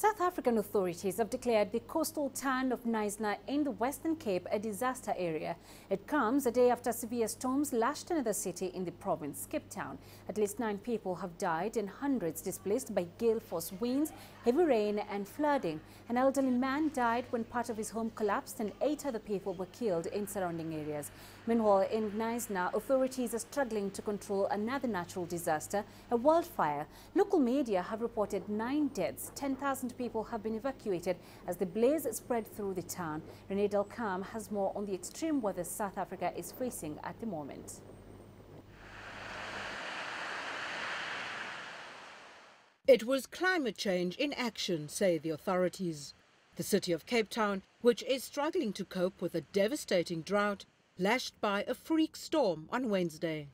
South African authorities have declared the coastal town of Knysna in the Western Cape a disaster area. It comes a day after severe storms lashed another city in the province, Cape Town. At least 9 people have died and hundreds displaced by gale-force winds, heavy rain and flooding. An elderly man died when part of his home collapsed and 8 other people were killed in surrounding areas. Meanwhile, in Knysna, authorities are struggling to control another natural disaster, a wildfire. Local media have reported 9 deaths, 10,000 people have been evacuated as the blaze spread through the town. Rene del Carme has more on the extreme weather South Africa is facing at the moment. It was climate change in action, say the authorities. The city of Cape Town, which is struggling to cope with a devastating drought, lashed by a freak storm on Wednesday.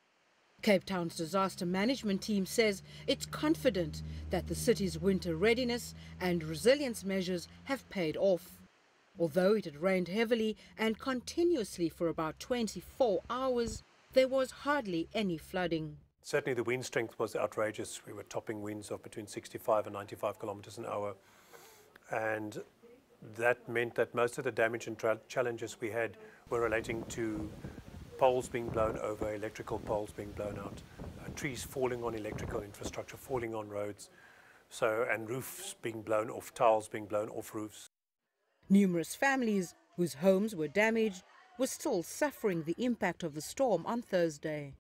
Cape Town's disaster management team says it's confident that the city's winter readiness and resilience measures have paid off. Although it had rained heavily and continuously for about 24 hours, there was hardly any flooding. Certainly the wind strength was outrageous. We were topping winds of between 65 and 95 kilometers an hour. And that meant that most of the damage and challenges we had were relating to poles being blown over, electrical poles being blown out, trees falling on electrical infrastructure, falling on roads, and roofs being blown off, tiles being blown off roofs. Numerous families whose homes were damaged were still suffering the impact of the storm on Thursday.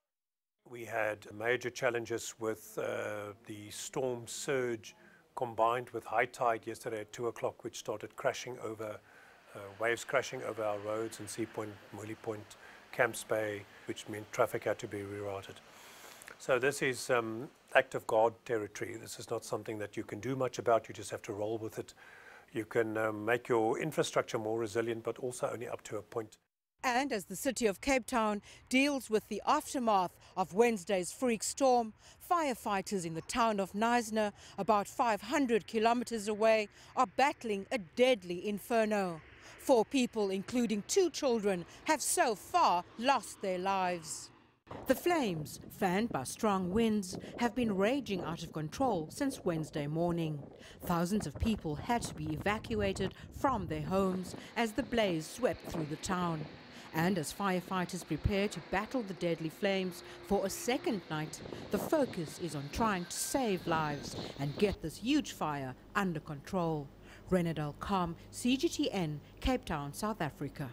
We had major challenges with the storm surge combined with high tide yesterday at 2 o'clock, which started crashing over, waves crashing over our roads in Sea Point, Mooley Point, Camps Bay, which meant traffic had to be rerouted. So this is act of God territory. This is not something that you can do much about. You just have to roll with it. You can make your infrastructure more resilient, but also only up to a point. And as the city of Cape Town deals with the aftermath of Wednesday's freak storm, firefighters in the town of Knysna, about 500 kilometers away, are battling a deadly inferno. 4 people, including 2 children, have so far lost their lives. The flames, fanned by strong winds, have been raging out of control since Wednesday morning. Thousands of people had to be evacuated from their homes as the blaze swept through the town. And as firefighters prepare to battle the deadly flames for a second night, the focus is on trying to save lives and get this huge fire under control. Rene del Carme, CGTN, Cape Town, South Africa.